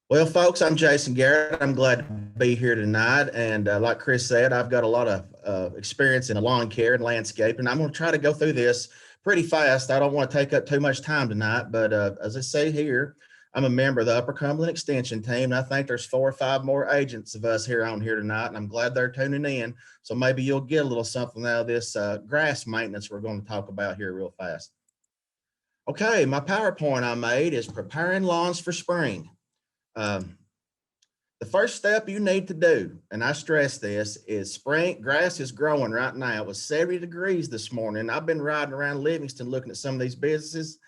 Well, folks, I'm Jason Garrett. I'm glad to be here tonight. And like Chris said, I've got a lot of experience in lawn care and landscape, and I'm going to try to go through this pretty fast. I don't want to take up too much time tonight, but as I say here, I'm a member of the Upper Cumberland Extension team, and I think there's 4 or 5 more agents of us here on here tonight, and I'm glad they're tuning in. So maybe you'll get a little something out of this grass maintenance we're going to talk about here real fast. Okay, my PowerPoint I made is preparing lawns for spring. The first step you need to do, and I stress this, is spring. Grass is growing right now. It was 70 degrees this morning. I've been riding around Livingston looking at some of these businesses.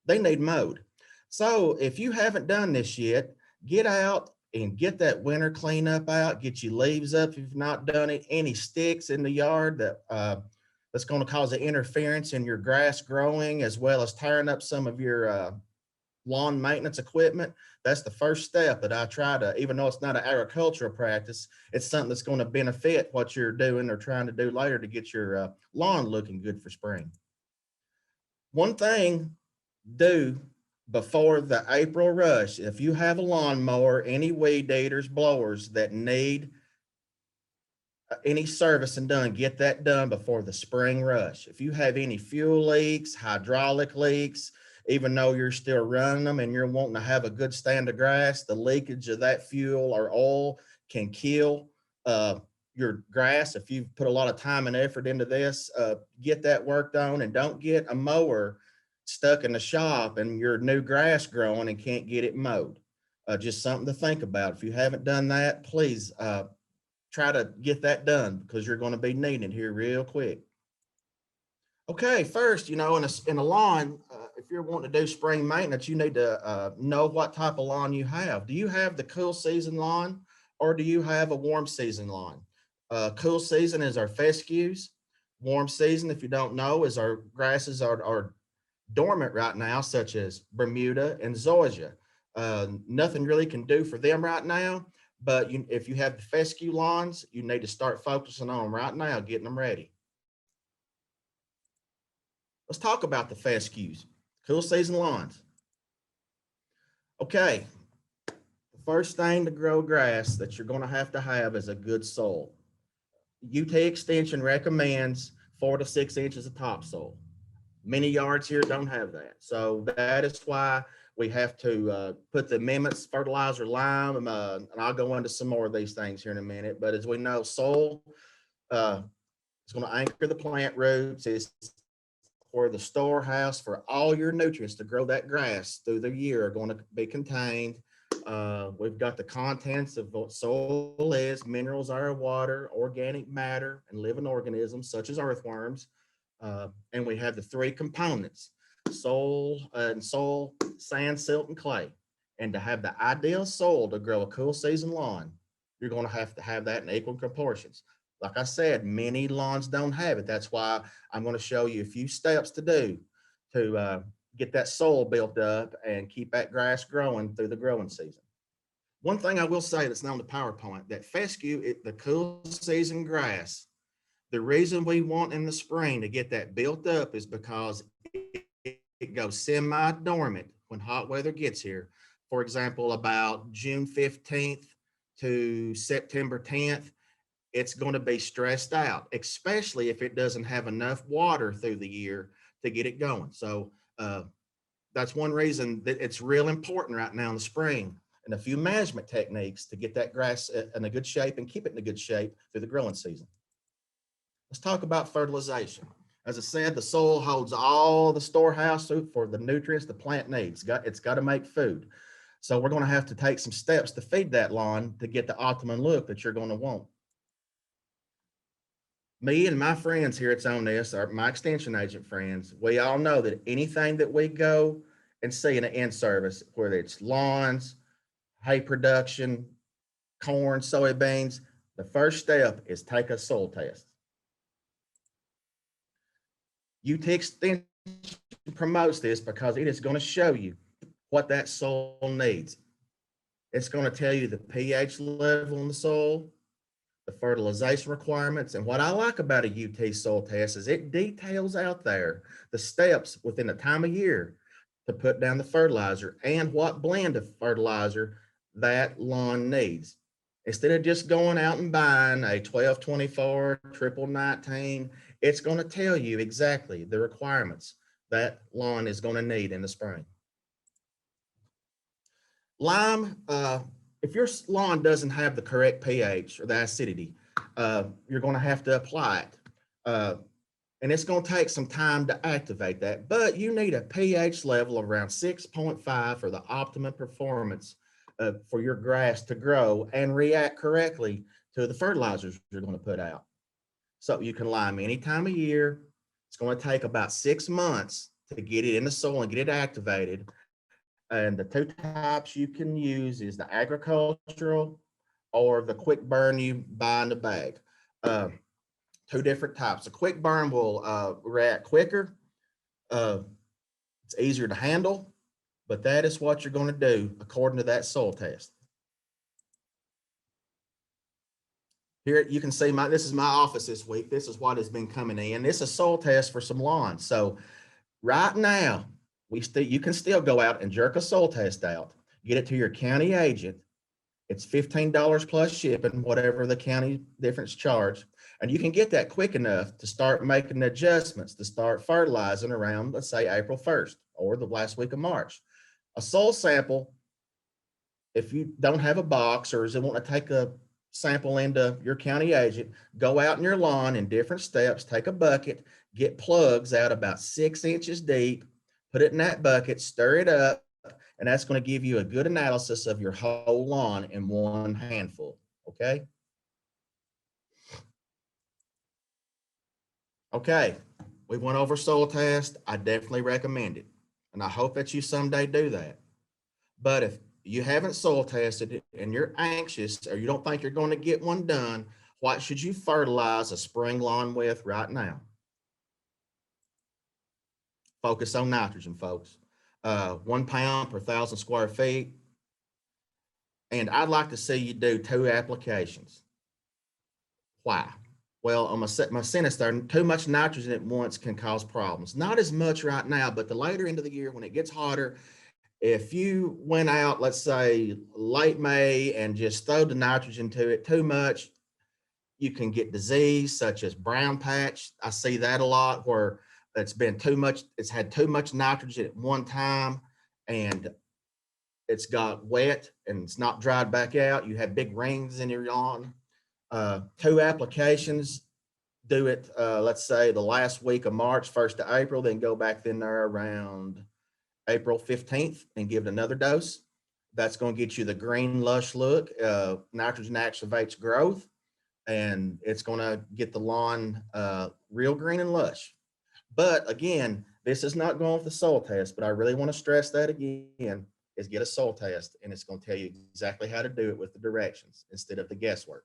They need mowed. So if you haven't done this yet, get out and get that winter cleanup out, get your leaves up if you've not done it, any sticks in the yard that's going to cause an interference in your grass growing, as well as tearing up some of your lawn maintenance equipment. That's the first step that I try to, even though it's not an agricultural practice, it's something that's going to benefit what you're doing or trying to do later to get your lawn looking good for spring. One thing, do before the April rush, if you have a lawnmower, any weed eaters, blowers that need any servicing done, get that done before the spring rush. If you have any fuel leaks, hydraulic leaks, even though you're still running them and you're wanting to have a good stand of grass, the leakage of that fuel or oil can kill your grass. If you've put a lot of time and effort into this, get that worked on, and don't get a mower stuck in the shop and your new grass growing and can't get it mowed. Just something to think about. If you haven't done that, please try to get that done, because you're going to be needing it here real quick. Okay, first, in a lawn, if you're wanting to do spring maintenance, you need to know what type of lawn you have. Do you have the cool season lawn, or do you have a warm season lawn? Cool season is our fescues. Warm season, if you don't know, is our grasses are dormant right now, such as Bermuda and zoysia. Nothing really can do for them right now, but if you have the fescue lawns, you need to start focusing on them right now, getting them ready. Let's talk about the fescues, cool season lawns. Okay, the first thing to grow grass that you're going to have is a good soil. UT Extension recommends 4 to 6 inches of topsoil. Many yards here don't have that. So that is why we have to put the amendments, fertilizer, lime, and I'll go into some more of these things here in a minute. But as we know, soil is going to anchor the plant roots. It's where the storehouse for all your nutrients to grow that grass through the year are going to be contained. We've got the contents of what soil is: minerals are water, organic matter, and living organisms such as earthworms. And we have the 3 components: soil, sand, silt, and clay. And to have the ideal soil to grow a cool season lawn, you're going to have that in equal proportions. Like I said, many lawns don't have it. That's why I'm going to show you a few steps to do to get that soil built up and keep that grass growing through the growing season. One thing I will say that's not on the PowerPoint, that fescue, the cool season grass, the reason we want in the spring to get that built up is because it goes semi-dormant when hot weather gets here. For example, about June 15th to September 10th, it's going to be stressed out, especially if it doesn't have enough water through the year to get it going. So that's one reason that it's real important right now in the spring, and a few management techniques to get that grass in a good shape and keep it in a good shape through the growing season. Let's talk about fertilization. As I said, the soil holds all the storehouse for the nutrients the plant needs. It's got to make food. So we're going to have to take some steps to feed that lawn to get the optimum look that you're going to want. Me and my friends here at Zone S, or my extension agent friends, we all know that anything that we go and see in an in-service, whether it's lawns, hay production, corn, soybeans, the first step is take a soil test. UT Extension promotes this because it is going to show you what that soil needs. It's going to tell you the pH level in the soil, the fertilization requirements. And what I like about a UT soil test is it details out there the steps within the time of year to put down the fertilizer and what blend of fertilizer that lawn needs. Instead of just going out and buying a 1224, triple 19, it's going to tell you exactly the requirements that lawn is going to need in the spring. Lime, if your lawn doesn't have the correct pH or the acidity, you're going to have to apply it. And it's going to take some time to activate that, but you need a pH level of around 6.5 for the optimum performance for your grass to grow and react correctly to the fertilizers you're going to put out. So you can lime any time of year. It's going to take about 6 months to get it in the soil and get it activated. And the two types you can use is the agricultural or the quick burn you buy in the bag. Two different types. A quick burn will react quicker. It's easier to handle, but that is what you're going to do according to that soil test. Here you can see this is my office this week. This is what has been coming in. This is a soil test for some lawns. So right now, you can still go out and jerk a soil test out, get it to your county agent. It's $15 plus shipping, whatever the county difference charge. And you can get that quick enough to start making adjustments, to start fertilizing around, let's say, April 1st or the last week of March. A soil sample, if you don't have a box or is it want to take a sample into your county agent, go out in your lawn in different steps, take a bucket, get plugs out about 6 inches deep, put it in that bucket, stir it up, and that's going to give you a good analysis of your whole lawn in one handful, okay? Okay, we went over soil test. I definitely recommend it, and I hope that you someday do that. But if you haven't soil tested it and you're anxious or you don't think you're going to get one done, what should you fertilize a spring lawn with right now? Focus on nitrogen, folks. 1 pound per 1,000 square feet. And I'd like to see you do 2 applications. Why? Well, on my sentence there, too much nitrogen at once can cause problems. Not as much right now, but the later into the year when it gets hotter, if you went out, let's say late May and just throw the nitrogen to it too much, you can get disease such as brown patch. I see that a lot where it's been too much, it's had too much nitrogen at one time and it's got wet and it's not dried back out. You have big rings in your lawn. 2 applications, do it, let's say the last week of March, 1st of April, then go back in there around April 15th and give it another dose. That's going to get you the green lush look. Nitrogen activates growth and it's going to get the lawn real green and lush. But again, this is not going with the soil test, but I really want to stress that again, is get a soil test and it's going to tell you exactly how to do it with the directions instead of the guesswork.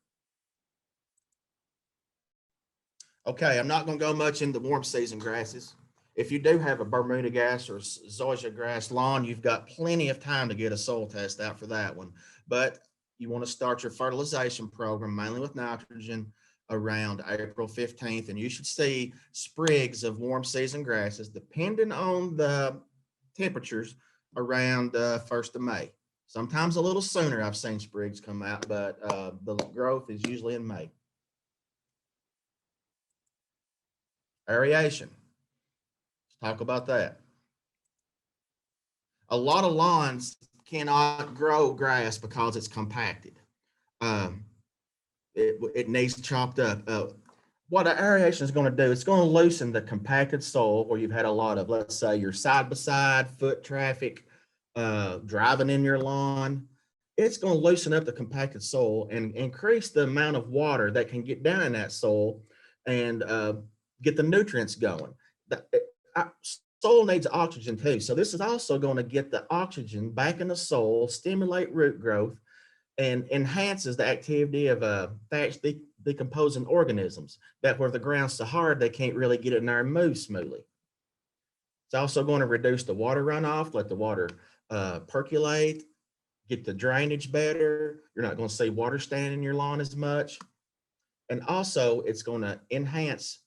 Okay, I'm not going to go much into warm season grasses. If you do have a Bermuda grass or zoysia grass lawn, you've got plenty of time to get a soil test out for that one. But you want to start your fertilization program mainly with nitrogen around April 15th, and you should see sprigs of warm season grasses depending on the temperatures around 1st of May. Sometimes a little sooner I've seen sprigs come out, but the growth is usually in May. Aeration. Let's talk about that. A lot of lawns cannot grow grass because it's compacted. It needs chopped up. What aeration is going to do, it's going to loosen the compacted soil where you've had a lot of, let's say, your side-by-side foot traffic, driving in your lawn. It's going to loosen up the compacted soil and increase the amount of water that can get down in that soil and get the nutrients going. Soil needs oxygen too. So this is also going to get the oxygen back in the soil, stimulate root growth, and enhances the activity of thatch decomposing organisms that where the ground's so hard, they can't really get it in there and move smoothly. It's also going to reduce the water runoff, let the water percolate, get the drainage better. You're not going to see water standing in your lawn as much. And also it's going to enhance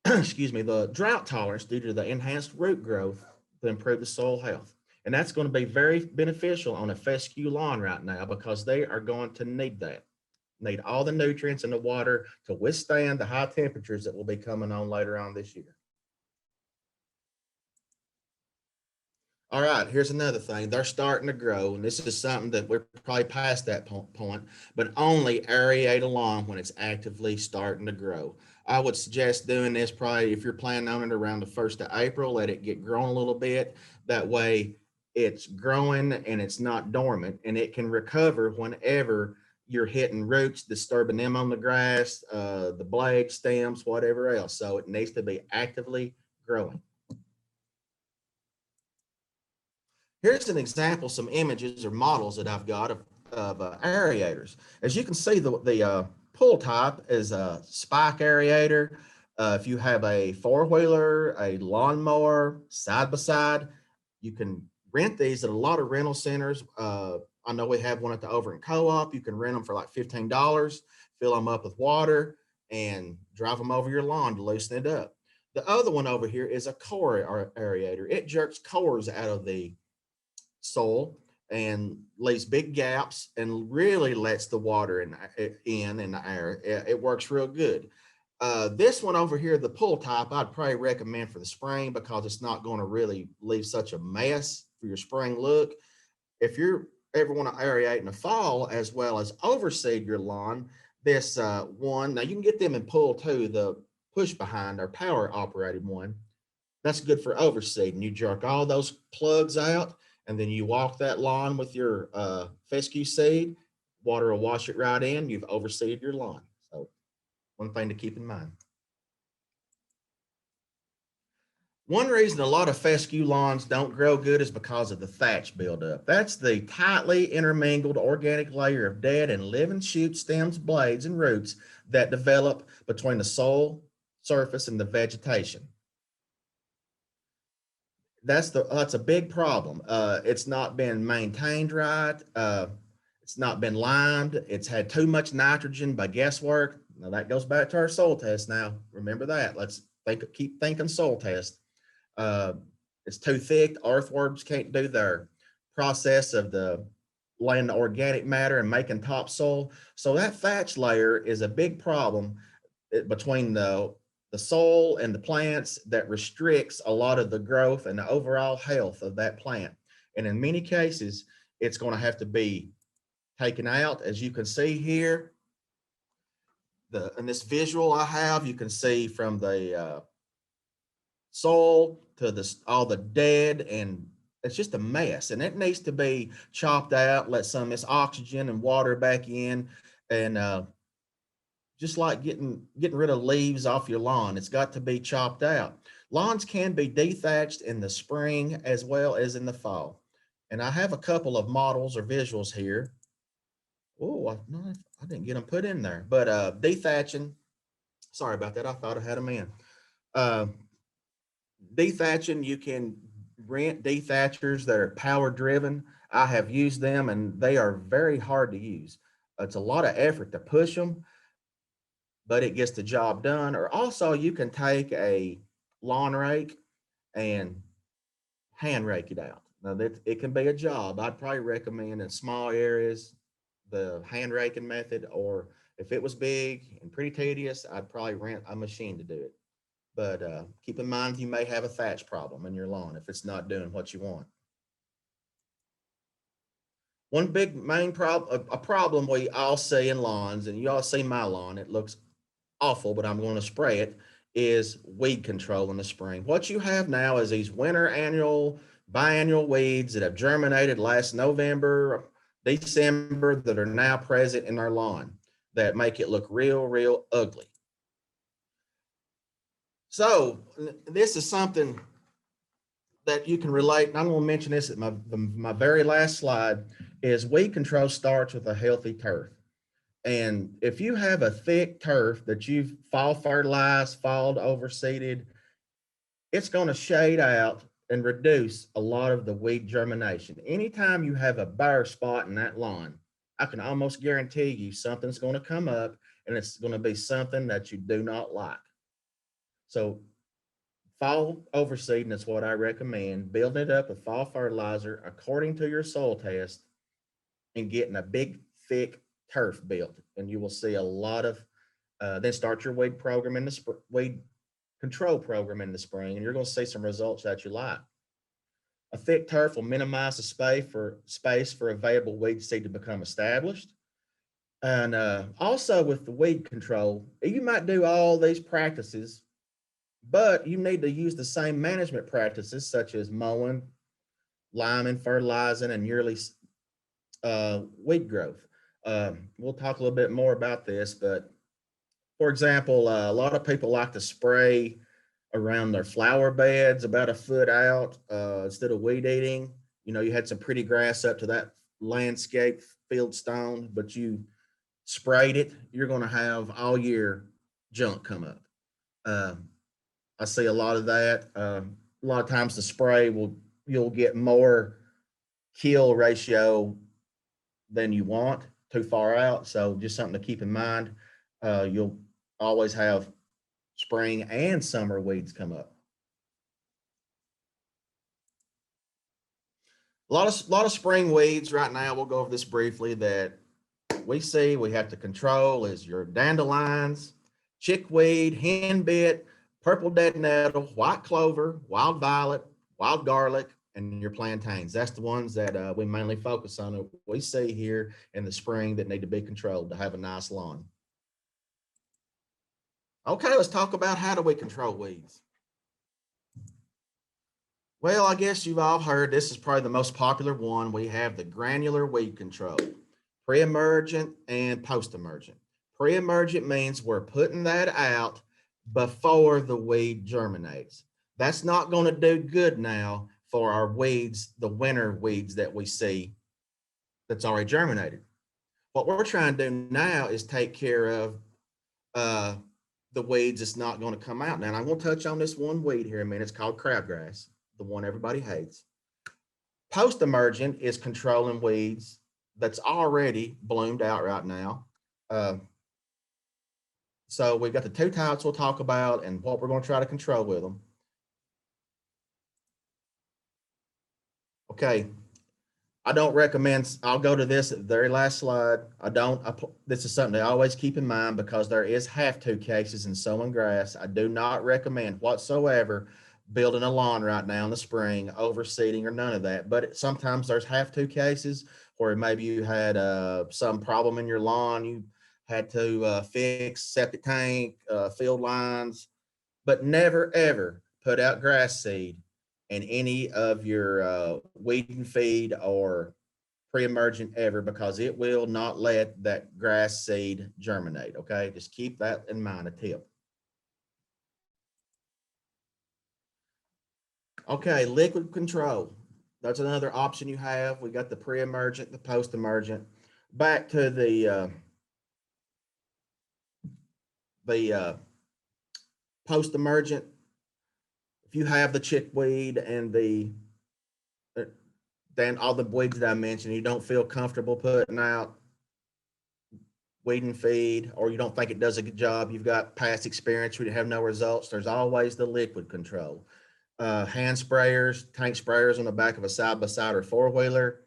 excuse me, the drought tolerance due to the enhanced root growth to improve the soil health. And that's going to be very beneficial on a fescue lawn right now because they are going to need that. Need all the nutrients and the water to withstand the high temperatures that will be coming on later on this year. All right, here's another thing. They're starting to grow, and this is something that we're probably past that point, but only aerate a lawn when it's actively starting to grow. I would suggest doing this probably if you're planning on it around the 1st of April, let it get growing a little bit. That way it's growing and it's not dormant, and it can recover whenever you're hitting roots, disturbing them on the grass, the blade, stems, whatever else. So it needs to be actively growing. Here's an example, some images or models that I've got of aerators. As you can see, the pull type is a spike aerator. If you have a four-wheeler, a lawnmower, side-by-side, you can rent these at a lot of rental centers. I know we have one at the Overland Co-op. You can rent them for like $15, fill them up with water, and drive them over your lawn to loosen it up. The other one over here is a core aerator. It jerks cores out of the soil and leaves big gaps and really lets the water in the air. It works real good. This one over here, the pull type, I'd probably recommend for the spring because it's not going to really leave such a mess for your spring look. If you ever want to aerate in the fall as well as overseed your lawn, this one, now you can get them in pull too, the push behind or power operated one. That's good for overseeding. You jerk all those plugs out, and then you walk that lawn with your fescue seed. Water will wash it right in. You've overseeded your lawn. So one thing to keep in mind. One reason a lot of fescue lawns don't grow good is because of the thatch buildup. That's the tightly intermingled organic layer of dead and living shoots, stems, blades, and roots that develop between the soil surface and the vegetation. That's a big problem. It's not been maintained right. It's not been limed. It's had too much nitrogen by guesswork. Now that goes back to our soil test. Now remember that. Let's keep thinking soil test. It's too thick. Earthworms can't do their process of laying the organic matter and making topsoil. So that thatch layer is a big problem between the soil and the plants that restricts a lot of the growth and the overall health of that plant. And in many cases, it's going to have to be taken out. As you can see here, in this visual I have, you can see from the soil to all the dead, and it's just a mess. And it needs to be chopped out, let some of this oxygen and water back in, and just like getting rid of leaves off your lawn, it's got to be chopped out. Lawns can be dethatched in the spring as well as in the fall. And I have a couple of models or visuals here. Oh, I didn't get them put in there. But dethatching, sorry about that. I thought I had them in. Dethatching, you can rent dethatchers that are power driven. I have used them and they are very hard to use. It's a lot of effort to push them, but it gets the job done. Or also you can take a lawn rake and hand rake it out. Now that it can be a job. I'd probably recommend in small areas the hand raking method, or if it was big and pretty tedious, I'd probably rent a machine to do it. But keep in mind you may have a thatch problem in your lawn if it's not doing what you want. One big main problem, a problem we all see in lawns, and you all see my lawn, it looks awful, but I'm going to spray it, is weed control in the spring. What you have now is these winter biannual weeds that have germinated last November, December, that are now present in our lawn that make it look real ugly. So this is something that you can relate, and I'm going to mention this at my very last slide, is weed control starts with a healthy turf. And if you have a thick turf that you've fall fertilized, fall overseeded, it's going to shade out and reduce a lot of the weed germination. Anytime you have a bare spot in that lawn, I can almost guarantee you something's going to come up, and it's going to be something that you do not like. So Fall overseeding is what I recommend, building it up with fall fertilizer according to your soil test and getting a big, thick turf built. And you will see a lot of, then start your weed program in the weed control program in the spring, and you're going to see some results that you like. A thick turf will minimize the space for available weed seed to become established. And also with the weed control, you might do all these practices, but you need to use the same management practices such as mowing, liming, fertilizing, and yearly weed growth. We'll talk a little bit more about this, but for example, a lot of people like to spray around their flower beds about a foot out instead of weed eating. You know, you had some pretty grass up to that landscape field stone, but you sprayed it, you're going to have all year junk come up. I see a lot of that. A lot of times the spray you'll get more kill ratio than you want too far out. So just something to keep in mind. You'll always have spring and summer weeds come up. A lot of spring weeds right now, we'll go over this briefly, that we see we have to control is your dandelions, chickweed, henbit, purple dead nettle, white clover, wild violet, wild garlic, and your plantains. That's the ones that we mainly focus on that we see here in the spring that need to be controlled to have a nice lawn. Okay, let's talk about how do we control weeds. Well, I guess you've all heard this is probably the most popular one. We have the granular weed control, pre-emergent and post-emergent. Pre-emergent means we're putting that out before the weed germinates. That's not going to do good now for our weeds, the winter weeds that we see that's already germinated. What we're trying to do now is take care of the weeds that's not going to come out. Now, I'm going to touch on this one weed here in a minute. It's called crabgrass, the one everybody hates. Post-emergent is controlling weeds that's already bloomed out right now. So we've got the two types we'll talk about and what we're going to try to control with them. Okay, I don't recommend, I'll go to this at the very last slide. This is something to always keep in mind because there is have-to cases in sowing grass. I do not recommend whatsoever building a lawn right now in the spring, overseeding or none of that. But sometimes there's have-to cases where maybe you had some problem in your lawn, you had to fix septic tank, field lines, but never ever put out grass seed in any of your weed and feed or pre-emergent ever, because it will not let that grass seed germinate. Okay, just keep that in mind, a tip. Okay, liquid control. That's another option you have. We got the pre-emergent, the post-emergent. Back to the post-emergent. If you have the chickweed and then all the weeds that I mentioned, you don't feel comfortable putting out weed and feed, or you don't think it does a good job, you've got past experience, we have no results, there's always the liquid control. Hand sprayers, tank sprayers on the back of a side-by-side or four-wheeler,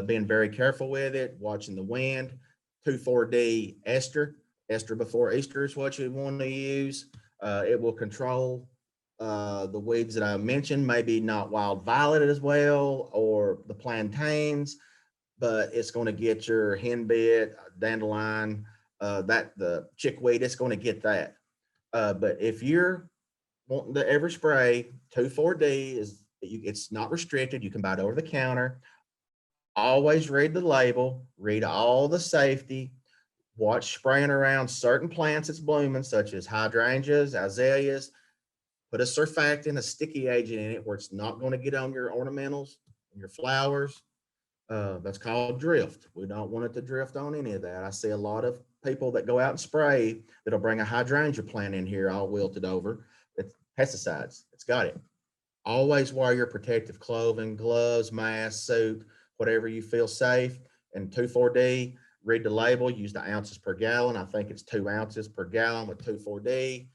being very careful with it, watching the wind. 2,4-D ester before Easter is what you want to use. It will control the weeds that I mentioned, maybe not wild violet as well, or the plantains, but it's going to get your henbit, dandelion, the chickweed, it's going to get that. But if you're wanting to ever spray, 2,4-D it's not restricted. You can buy it over the counter. Always read the label, read all the safety, watch spraying around certain plants that's blooming, such as hydrangeas, azaleas. Put a surfactant, a sticky agent in it where it's not going to get on your ornamentals, your flowers. That's called drift. We don't want it to drift on any of that. I see a lot of people that go out and spray that'll bring a hydrangea plant in here all wilted over. It's pesticides. It's got it. Always wear your protective clothing, gloves, mask, suit, whatever you feel safe. And 2,4-D, read the label, use the ounces per gallon. I think it's 2 ounces per gallon with 2,4-D.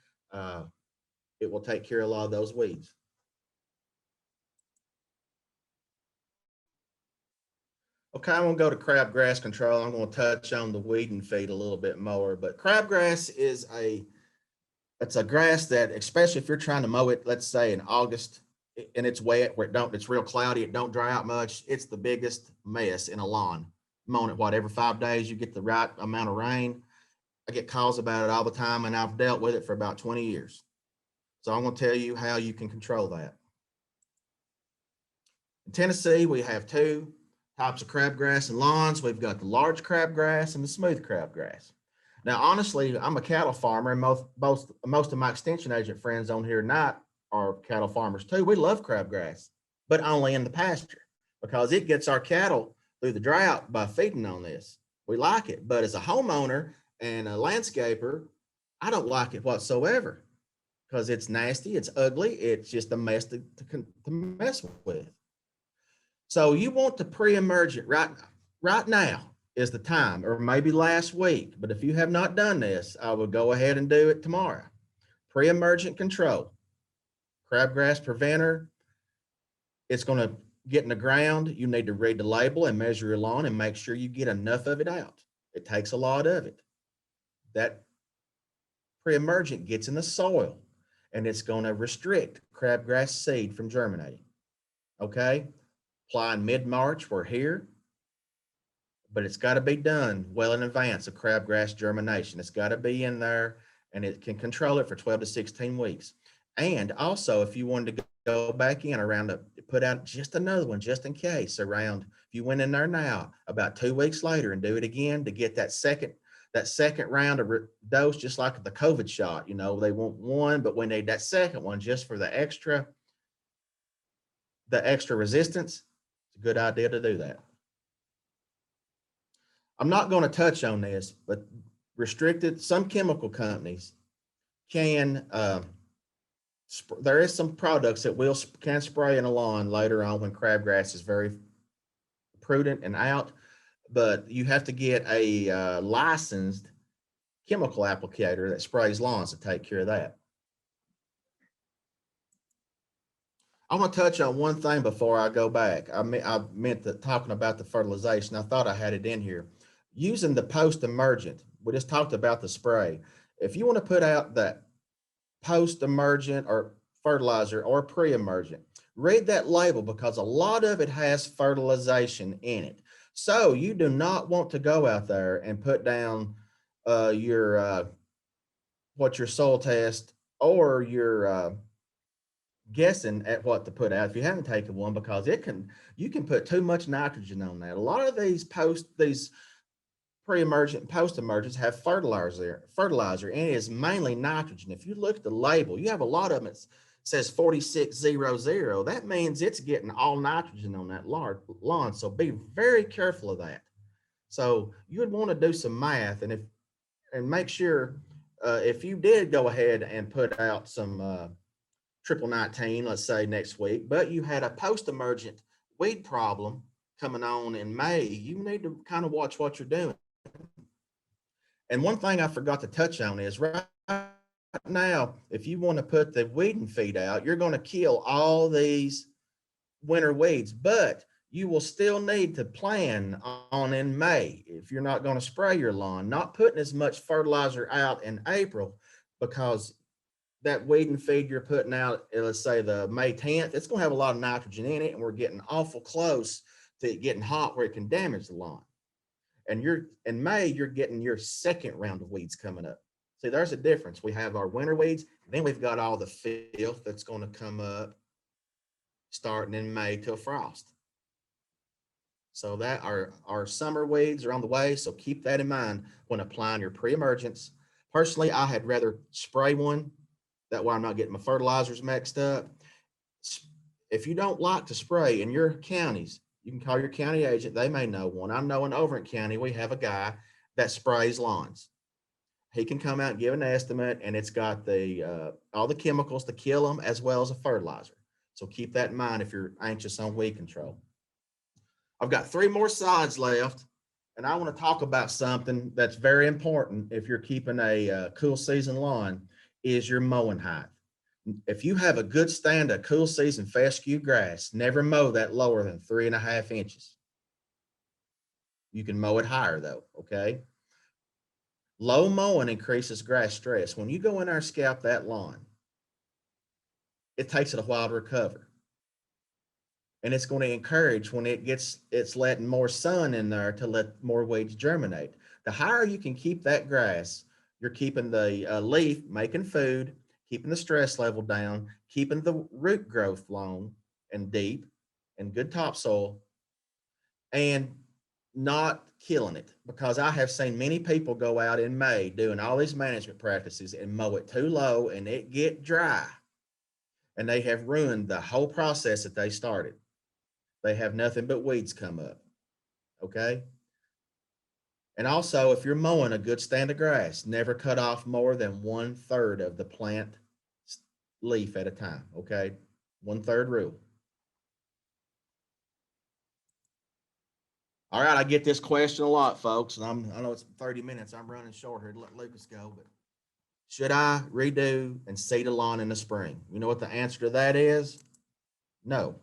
it will take care of a lot of those weeds. Okay, I'm gonna go to crabgrass control. I'm gonna touch on the weed and feed a little bit more, but crabgrass is it's a grass that, especially if you're trying to mow it, let's say in August, and it's wet where it's real cloudy, it don't dry out much. It's the biggest mess in a lawn. Mowing it, every 5 days, you get the right amount of rain. I get calls about it all the time, and I've dealt with it for about 20 years. So I'm gonna tell you how you can control that. In Tennessee, we have 2 types of crabgrass and lawns. We've got the large crabgrass and the smooth crabgrass. Now, honestly, I'm a cattle farmer, and most of my extension agent friends on here tonight are cattle farmers too. We love crabgrass, but only in the pasture because it gets our cattle through the drought by feeding on this. We like it, but as a homeowner and a landscaper, I don't like it whatsoever because it's nasty, it's ugly, it's just a mess to mess with. So you want the pre-emergent right now is the time, or maybe last week. But if you have not done this, I would go ahead and do it tomorrow. Pre-emergent control, crabgrass preventer. It's going to get in the ground. You need to read the label and measure your lawn and make sure you get enough of it out. It takes a lot of it. That pre-emergent gets in the soil and it's going to restrict crabgrass seed from germinating. Okay? Applying mid-March, we're here, but it's got to be done well in advance of crabgrass germination. It's got to be in there, and it can control it for 12 to 16 weeks. And also, if you wanted to go back in around to put out just another one, just in case, around, if you went in there now, about 2 weeks later and do it again to get that second round of dose, just like the COVID shot, they want one, but we need that second one just for the extra resistance. It's a good idea to do that. I'm not going to touch on this, but some chemical companies can, there is some products that can spray in a lawn later on when crabgrass is very prudent and out, but you have to get a licensed chemical applicator that sprays lawns to take care of that. I want to touch on one thing before I go back. I meant talking about the fertilization. I thought I had it in here. Using the post-emergent, we just talked about the spray. If you want to put out that post-emergent or fertilizer or pre-emergent, read that label because a lot of it has fertilization in it. So you do not want to go out there and put down your soil test or your guessing at what to put out if you haven't taken one, because you can put too much nitrogen on that. A lot of these pre-emergent and post-emergents have fertilizer, and it is mainly nitrogen. If you look at the label, you have a lot of them. It says 4600. That means it's getting all nitrogen on that lawn. So be very careful of that. So you would want to do some math and make sure if you did go ahead and put out some triple 19, let's say next week, but you had a post-emergent weed problem coming on in May, you need to kind of watch what you're doing. And one thing I forgot to touch on is right now, if you want to put the weed and feed out, you're going to kill all these winter weeds, but you will still need to plan on in May if you're not going to spray your lawn, not putting as much fertilizer out in April, because that weed and feed you're putting out, let's say the May 10th, it's going to have a lot of nitrogen in it, and we're getting awful close to it getting hot where it can damage the lawn. And in May, you're getting your second round of weeds coming up. See, there's a difference. We have our winter weeds, then we've got all the filth that's going to come up starting in May till frost. So that our summer weeds are on the way. So keep that in mind when applying your pre-emergents. Personally, I had rather spray one. That way I'm not getting my fertilizers mixed up. If you don't like to spray in your counties, you can call your county agent. They may know one. I know in Overland County, we have a guy that sprays lawns. He can come out and give an estimate, and it's got all the chemicals to kill them as well as a fertilizer. So keep that in mind if you're anxious on weed control. I've got 3 more slides left, and I want to talk about something that's very important if you're keeping a cool season lawn, is your mowing height. If you have a good stand of cool season fescue grass, never mow that lower than 3.5 inches. You can mow it higher though, okay? Low mowing increases grass stress. When you go in there and scalp that lawn, it takes it a while to recover. And it's going to encourage when it's letting more sun in there to let more weeds germinate. The higher you can keep that grass, you're keeping the leaf making food, keeping the stress level down, keeping the root growth long and deep and good topsoil, and not killing it. Because I have seen many people go out in May doing all these management practices and mow it too low and it get dry. And they have ruined the whole process that they started. They have nothing but weeds come up, okay? And also, if you're mowing a good stand of grass, never cut off more than 1/3 of the plant leaf at a time, okay? 1/3 rule. All right, I get this question a lot, folks, and I know it's 30 minutes. I'm running short here to let Lucas go, but should I redo and seed a lawn in the spring? You know what the answer to that is? No.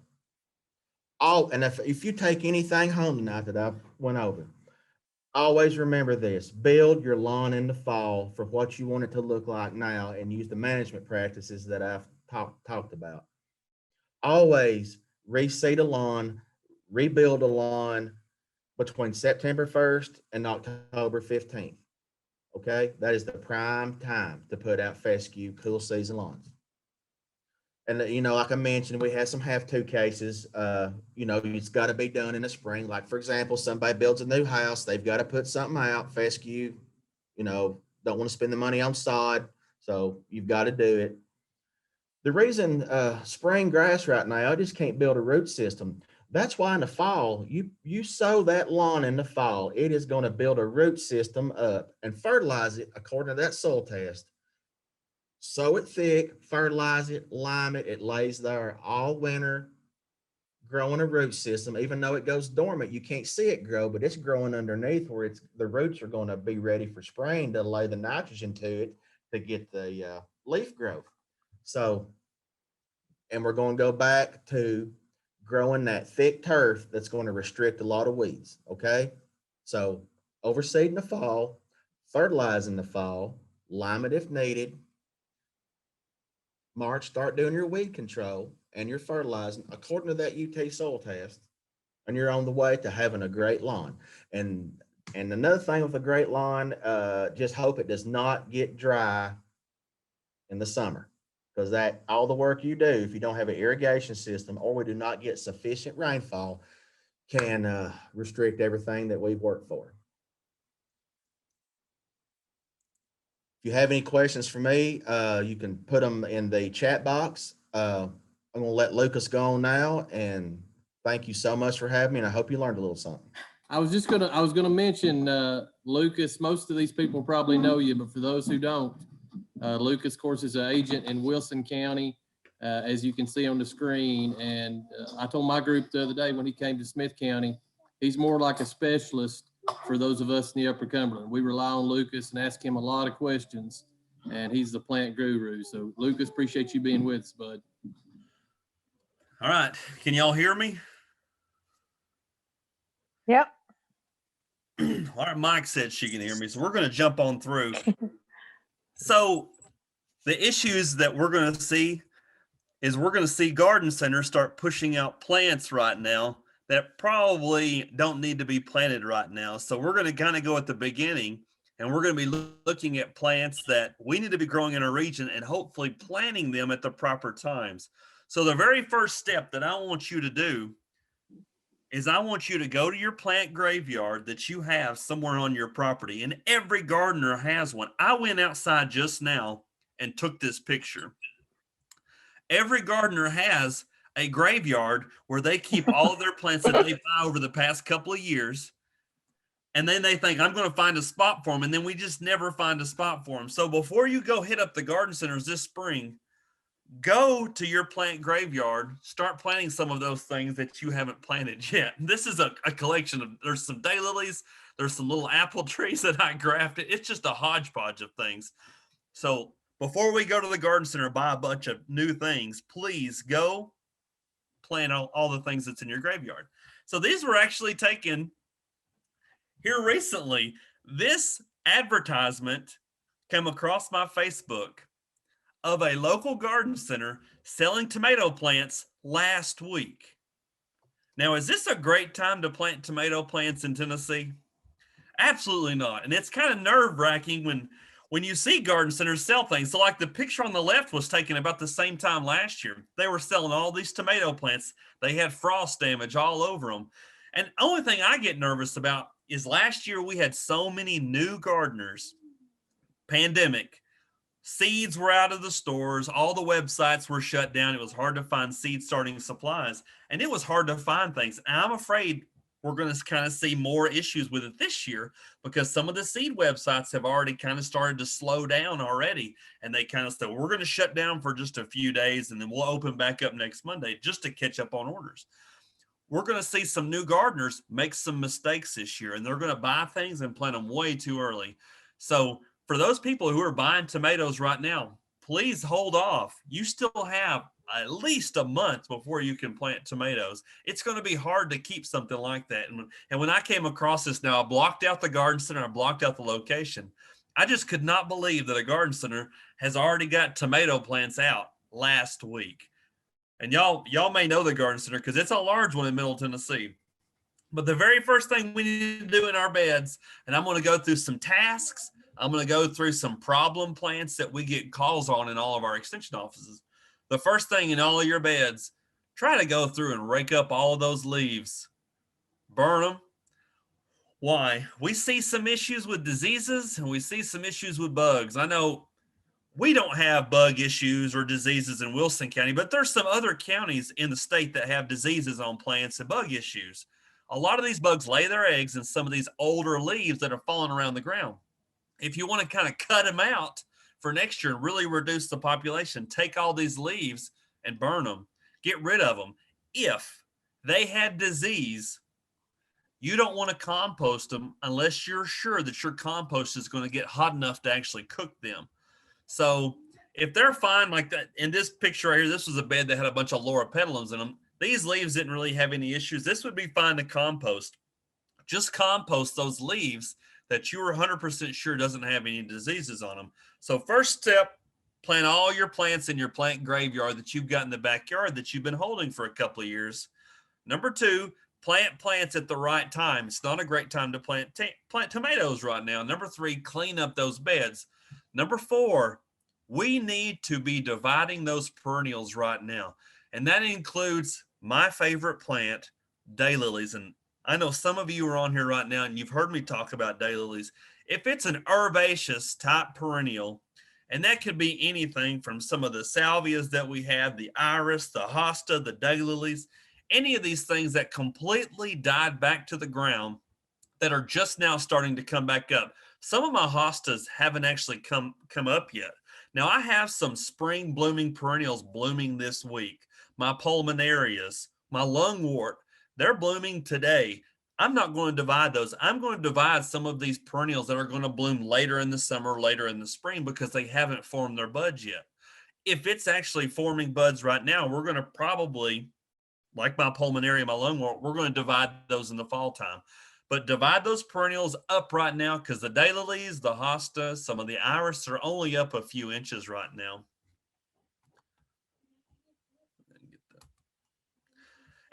And if you take anything home tonight that I went over, always remember this: build your lawn in the fall for what you want it to look like now, and use the management practices that I've talked about. Always reseed a lawn, rebuild a lawn between September 1st and October 15th. Okay, that is the prime time to put out fescue cool season lawns. And like I mentioned, we had some have-to cases. It's got to be done in the spring. Like, for example, somebody builds a new house, they've got to put something out, fescue, don't want to spend the money on sod, so you've got to do it. The reason spring grass right now, I just can't build a root system. That's why in the fall, you sow that lawn in the fall, it is going to build a root system up and fertilize it according to that soil test. Sow it thick, fertilize it, lime it. It lays there all winter, growing a root system. Even though it goes dormant, you can't see it grow, but it's growing underneath where the roots are going to be ready for spring to lay the nitrogen to it to get the leaf growth. So, and we're going to go back to growing that thick turf that's going to restrict a lot of weeds. Okay. So overseed in the fall, fertilize in the fall, lime it if needed. March, start doing your weed control and your fertilizing according to that UT soil test, and you're on the way to having a great lawn. And another thing with a great lawn, just hope it does not get dry in the summer, because that all the work you do, if you don't have an irrigation system or we do not get sufficient rainfall, can restrict everything that we've worked for. If you have any questions for me, you can put them in the chat box. I'm going to let Lucas go on now, and thank you so much for having me, and I hope you learned a little something. I was gonna mention, Lucas, most of these people probably know you, but for those who don't, Lucas, of course, is an agent in Wilson County, as you can see on the screen. And I told my group the other day when he came to Smith County, he's more like a specialist for those of us in the Upper Cumberland. We rely on Lucas and ask him a lot of questions, and he's the plant guru. So Lucas, appreciate you being with us, bud. All right. Can y'all hear me? Yep. All right. Mike said she can hear me, so we're going to jump on through. So the issues that we're going to see is we're going to see garden centers start pushing out plants right now that probably don't need to be planted right now. So we're going to kind of go at the beginning, and we're going to be looking at plants that we need to be growing in our region and hopefully planting them at the proper times. So the very first step that I want you to do is I want you to go to your plant graveyard that you have somewhere on your property, and every gardener has one. I went outside just now and took this picture. Every gardener has a graveyard where they keep all of their plants that they buy over the past couple of years. And then they think, I'm going to find a spot for them. And then we just never find a spot for them. So before you go hit up the garden centers this spring, go to your plant graveyard, start planting some of those things that you haven't planted yet. This is a collection of, there's some daylilies, there's some little apple trees that I grafted. It's just a hodgepodge of things. So before we go to the garden center, buy a bunch of new things, please go plant all the things that's in your graveyard. So these were actually taken here recently. This advertisement came across my Facebook of a local garden center selling tomato plants last week. Now, is this a great time to plant tomato plants in Tennessee? Absolutely not. And it's kind of nerve-wracking when you see garden centers sell things. So like the picture on the left was taken about the same time last year. They were selling all these tomato plants. They had frost damage all over them. And the only thing I get nervous about is last year we had so many new gardeners. Pandemic. Seeds were out of the stores. All the websites were shut down. It was hard to find seed starting supplies. And it was hard to find things. And I'm afraid we're going to kind of see more issues with it this year because some of the seed websites have already kind of started to slow down already. And they kind of said, we're going to shut down for just a few days and then we'll open back up next Monday just to catch up on orders. We're going to see some new gardeners make some mistakes this year, and they're going to buy things and plant them way too early. So for those people who are buying tomatoes right now, please hold off. You still have at least a month before you can plant tomatoes. It's going to be hard to keep something like that. And when I came across this now, I blocked out the garden center, I blocked out the location. I just could not believe that a garden center has already got tomato plants out last week. And y'all may know the garden center because it's a large one in Middle Tennessee. But the very first thing we need to do in our beds, and I'm going to go through some tasks, I'm going to go through some problem plants that we get calls on in all of our extension offices. The first thing in all of your beds, try to go through and rake up all of those leaves. Burn them. Why? We see some issues with diseases and we see some issues with bugs. I know we don't have bug issues or diseases in Wilson County, but there's some other counties in the state that have diseases on plants and bug issues. A lot of these bugs lay their eggs in some of these older leaves that are falling around the ground. If you want to kind of cut them out for next year and really reduce the population, take all these leaves and burn them, get rid of them. If they had disease, you don't want to compost them unless you're sure that your compost is going to get hot enough to actually cook them. So if they're fine like that, in this picture right here, this was a bed that had a bunch of loropetalums in them. These leaves didn't really have any issues. This would be fine to compost. Just compost those leaves that you are 100% sure doesn't have any diseases on them. So first step, plant all your plants in your plant graveyard that you've got in the backyard that you've been holding for a couple of years. Number two, plant plants at the right time. It's not a great time to plant tomatoes right now. Number three, clean up those beds. Number four, we need to be dividing those perennials right now. And that includes my favorite plant, daylilies. And I know some of you are on here right now and you've heard me talk about daylilies. If it's an herbaceous type perennial, and that could be anything from some of the salvias that we have, the iris, the hosta, the daylilies, any of these things that completely died back to the ground that are just now starting to come back up. Some of my hostas haven't actually come up yet. Now I have some spring blooming perennials blooming this week. My pulmonarias, my lungwort, they're blooming today. I'm not going to divide those. I'm going to divide some of these perennials that are going to bloom later in the summer, later in the spring, because they haven't formed their buds yet. If it's actually forming buds right now, we're going to probably, like my pulmonaria, my lungwort, we're going to divide those in the fall time. But divide those perennials up right now because the daylilies, the hosta, some of the iris are only up a few inches right now.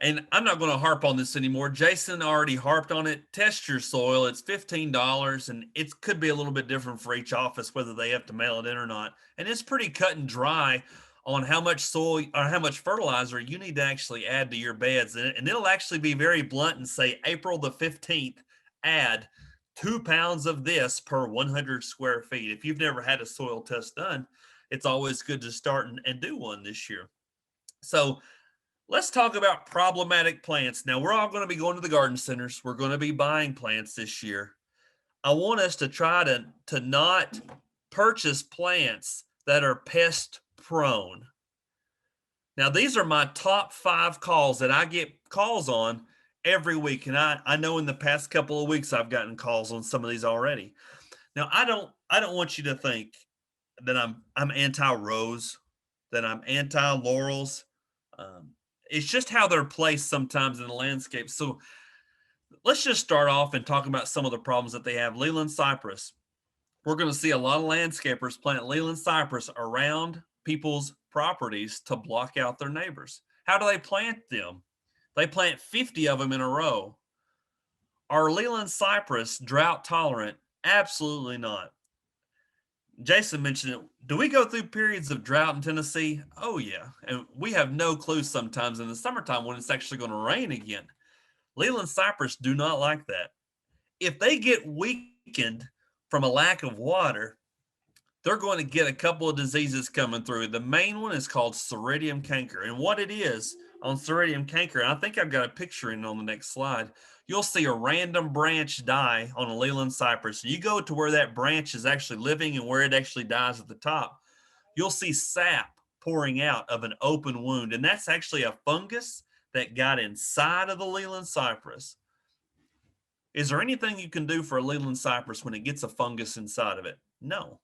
And I'm not going to harp on this anymore. Jason already harped on it. Test your soil. It's $15, and it could be a little bit different for each office, whether they have to mail it in or not. And it's pretty cut and dry on how much soil or how much fertilizer you need to actually add to your beds. And it'll actually be very blunt and say April the 15th, add 2 pounds of this per 100 square feet. If you've never had a soil test done, it's always good to start and do one this year. So let's talk about problematic plants. Now, we're all going to be going to the garden centers. We're going to be buying plants this year. I want us to try to not purchase plants that are pest prone. Now, these are my top 5 calls that I get calls on every week. And I know in the past couple of weeks, I've gotten calls on some of these already. Now, I don't want you to think then I'm anti-rose, then I'm anti-laurels. It's just how they're placed sometimes in the landscape. So let's just start off and talk about some of the problems that they have. Leland Cypress. We're going to see a lot of landscapers plant Leland Cypress around people's properties to block out their neighbors. How do they plant them? They plant 50 of them in a row. Are Leland Cypress drought tolerant? Absolutely not. Jason mentioned it. Do we go through periods of drought in Tennessee? Oh, yeah. And we have no clue sometimes in the summertime when it's actually going to rain again. Leland Cypress do not like that. If they get weakened from a lack of water, they're going to get a couple of diseases coming through. The main one is called Ceridium Canker. And what it is on Ceridium Canker, and I think I've got a picture in on the next slide, you'll see a random branch die on a Leland Cypress. You go to where that branch is actually living and where it actually dies at the top, you'll see sap pouring out of an open wound. And that's actually a fungus that got inside of the Leland Cypress. Is there anything you can do for a Leland Cypress when it gets a fungus inside of it? No.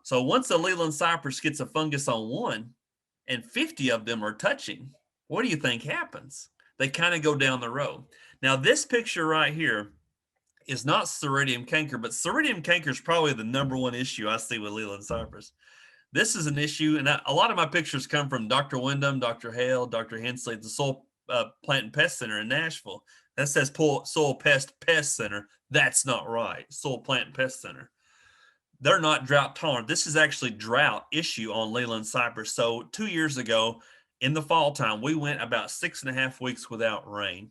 So once a Leland Cypress gets a fungus on one and 50 of them are touching, what do you think happens? They kind of go down the road. Now, this picture right here is not Ceridium Canker, but Ceridium Canker is probably the number one issue I see with Leland Cypress. This is an issue, and a lot of my pictures come from Dr. Wyndham, Dr. Hale, Dr. Hensley at the Soil Plant and Pest Center in Nashville. That says Soil Pest Center. That's not right. Soil Plant and Pest Center. They're not drought tolerant. This is actually drought issue on Leland Cypress. So 2 years ago in the fall time, we went about 6.5 weeks without rain.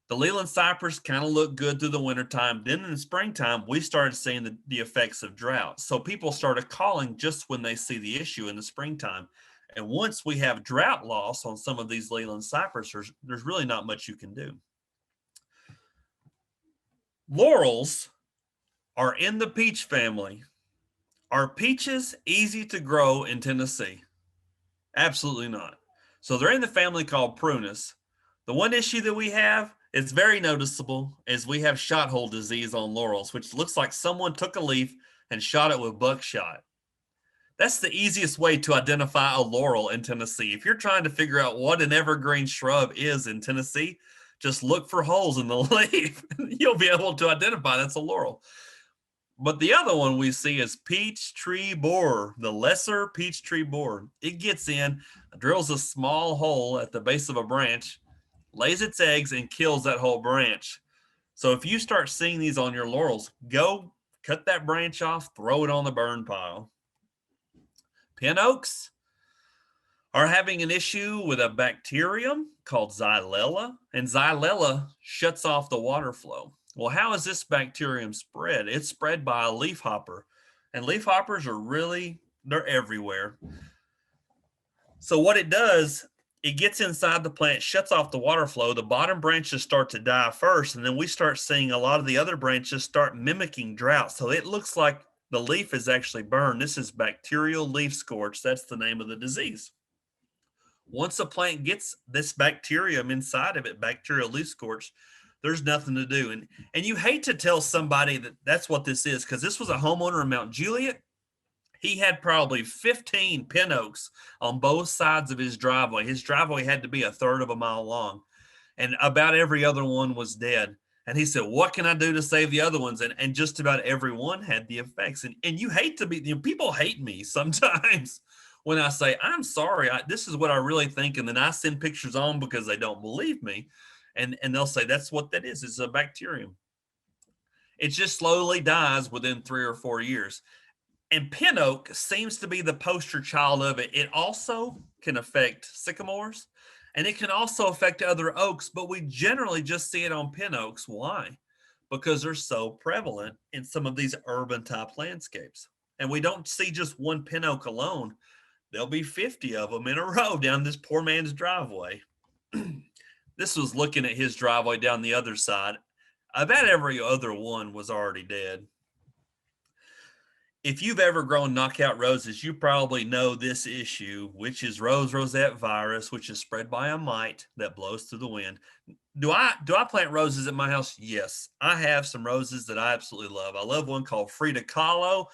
The Leland Cypress kind of looked good through the wintertime. Then in the springtime, we started seeing the effects of drought. So people started calling just when they see the issue in the springtime. And once we have drought loss on some of these Leland Cypress, there's really not much you can do. Laurels are in the peach family. Are peaches easy to grow in Tennessee? Absolutely not. So they're in the family called Prunus. The one issue that we have, it's very noticeable, is we have shot hole disease on laurels, which looks like someone took a leaf and shot it with buckshot. That's the easiest way to identify a laurel in Tennessee. If you're trying to figure out what an evergreen shrub is in Tennessee, just look for holes in the leaf. You'll be able to identify that's a laurel. But the other one we see is peach tree borer, the lesser peach tree borer. It gets in, drills a small hole at the base of a branch, lays its eggs, and kills that whole branch. So if you start seeing these on your laurels, go cut that branch off, throw it on the burn pile. Pin oaks are having an issue with a bacterium called Xylella, and Xylella shuts off the water flow. Well, how is this bacterium spread? It's spread by a leafhopper, and leafhoppers they're everywhere. So what it does, it gets inside the plant, shuts off the water flow. The bottom branches start to die first, and then we start seeing a lot of the other branches start mimicking drought. So it looks like the leaf is actually burned. This is bacterial leaf scorch. That's the name of the disease. Once a plant gets this bacterium inside of it, bacterial leaf scorch, there's nothing to do. And you hate to tell somebody that that's what this is, because this was a homeowner in Mount Juliet. He had probably 15 pin oaks on both sides of his driveway. His driveway had to be 1/3 of a mile long, and about every other one was dead. And he said, what can I do to save the other ones? And just about every one had the effects. And you hate to be, people hate me sometimes when I say, I'm sorry, this is what I really think. And then I send pictures on because they don't believe me. And they'll say, that's what that is. It's a bacterium. It just slowly dies within 3 or 4 years. And pin oak seems to be the poster child of it. It also can affect sycamores, and it can also affect other oaks, but we generally just see it on pin oaks. Why? Because they're so prevalent in some of these urban type landscapes. And we don't see just one pin oak alone. There'll be 50 of them in a row down this poor man's driveway. This was looking at his driveway down the other side. About every other one was already dead. If you've ever grown knockout roses, you probably know this issue, which is rosette virus, which is spread by a mite that blows through the wind. Do I plant roses at my house? Yes. I have some roses that I absolutely love. I love one called Frida Kahlo.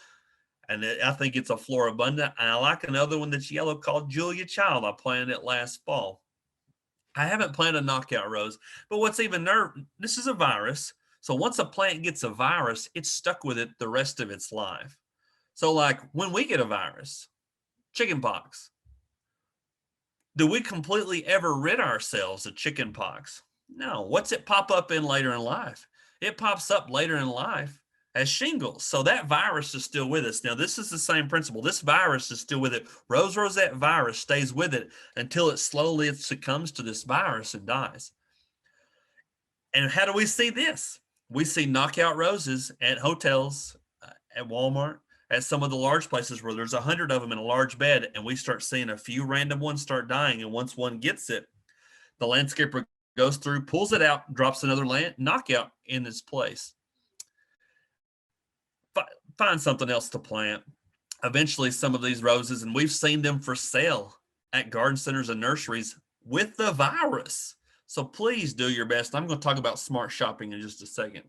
And I think it's a Floribunda. And I like another one that's yellow called Julia Child. I planted it last fall. I haven't planted a knockout rose, but what's even this is a virus. So once a plant gets a virus, it's stuck with it the rest of its life. So like when we get a virus, chickenpox, do we completely ever rid ourselves of chickenpox? No. What's it pop up in later in life? It pops up later in life as shingles. So that virus is still with us. Now, this is the same principle. This virus is still with it. Rosette virus stays with it until it slowly succumbs to this virus and dies. And how do we see this? We see knockout roses at hotels, at Walmart, at some of the large places where there's 100 of them in a large bed, and we start seeing a few random ones start dying. And once one gets it, the landscaper goes through, pulls it out, drops another knockout in its place. Find something else to plant. Eventually, some of these roses, and we've seen them for sale at garden centers and nurseries with the virus. So please do your best. I'm going to talk about smart shopping in just a second.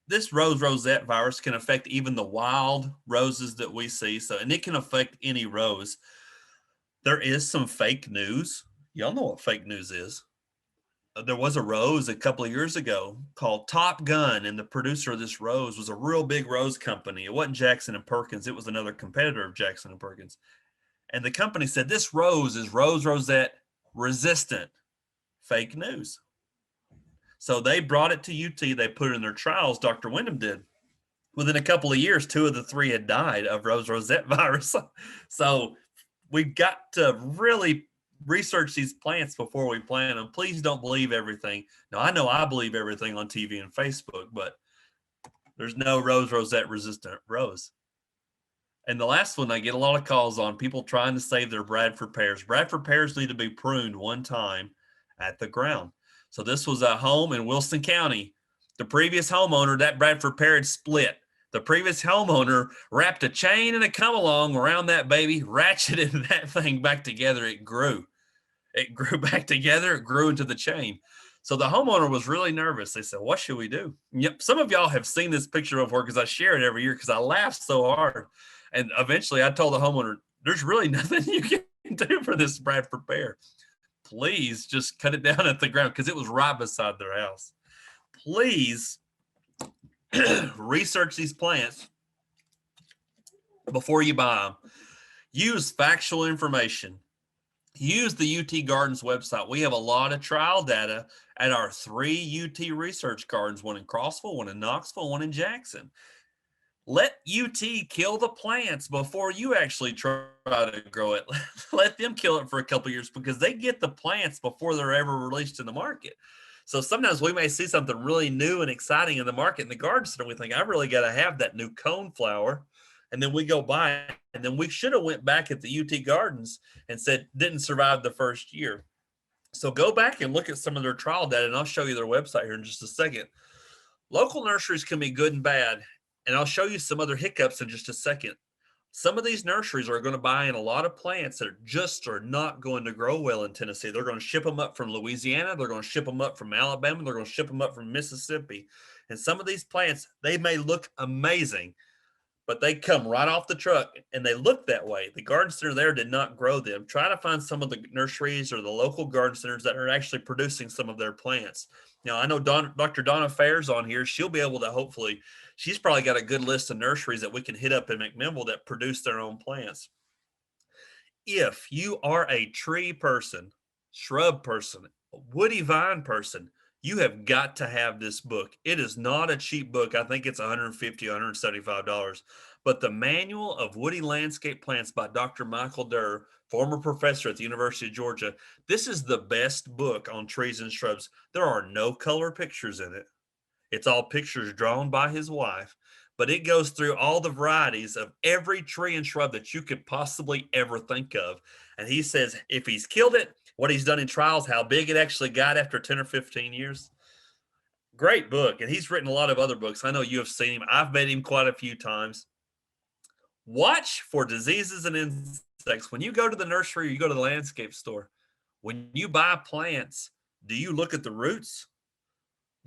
This rosette virus can affect even the wild roses that we see. And it can affect any rose. There is some fake news. Y'all know what fake news is. There was a rose a couple of years ago called Top Gun, and the producer of this rose was a real big rose company. It wasn't Jackson and Perkins. It was another competitor of Jackson and Perkins. And the company said, this rose is rosette resistant. Fake news. So they brought it to UT. They put it in their trials. Dr. Wyndham did. Within a couple of years, 2 of the 3 had died of rosette virus. So we've got to really research these plants before we plant them. Please don't believe everything. Now, I know I believe everything on TV and Facebook, but there's no rosette resistant rose. And the last one, I get a lot of calls on people trying to save their Bradford pears. Bradford pears need to be pruned one time at the ground. So this was a home in Wilson County. The previous homeowner, that Bradford pear had split. The previous homeowner wrapped a chain and a come-along around that baby, ratcheted that thing back together. It grew. It grew back together. It grew into the chain. So the homeowner was really nervous. They said, what should we do? Yep. Some of y'all have seen this picture before because I share it every year because I laugh so hard. And eventually I told the homeowner, there's really nothing you can do for this Bradford pear. Please just cut it down at the ground because it was right beside their house. Please research these plants before you buy them. Use factual information. Use the UT Gardens website. We have a lot of trial data at our 3 UT research gardens, one in Crossville, one in Knoxville, one in Jackson. Let UT kill the plants before you actually try to grow it. Let them kill it for a couple of years because they get the plants before they're ever released in the market. So sometimes we may see something really new and exciting in the market in the garden center. We think, I really got to have that new cone flower. And then we go buy it. And then we should have went back at the UT Gardens and said, didn't survive the first year. So go back and look at some of their trial data, and I'll show you their website here in just a second. Local nurseries can be good and bad. And I'll show you some other hiccups in just a second. Some of these nurseries are going to buy in a lot of plants that are not going to grow well in Tennessee. They're going to ship them up from Louisiana. They're going to ship them up from Alabama. They're going to ship them up from Mississippi. And some of these plants, they may look amazing, but they come right off the truck and they look that way. The garden center there did not grow them. Try to find some of the nurseries or the local garden centers that are actually producing some of their plants. Now, I know Dr. Donna Fair's on here. She'll be able to hopefully, she's probably got a good list of nurseries that we can hit up in McMinnville that produce their own plants. If you are a tree person, shrub person, woody vine person, you have got to have this book. It is not a cheap book. I think it's $150, $175. But the Manual of Woody Landscape Plants by Dr. Michael Durr, former professor at the University of Georgia. This is the best book on trees and shrubs. There are no color pictures in it. It's all pictures drawn by his wife, but it goes through all the varieties of every tree and shrub that you could possibly ever think of. And he says, if he's killed it, what he's done in trials, how big it actually got after 10 or 15 years. Great book. And he's written a lot of other books. I know you have seen him. I've met him quite a few times. Watch for diseases and insects. When you go to the nursery, or you go to the landscape store, when you buy plants, do you look at the roots?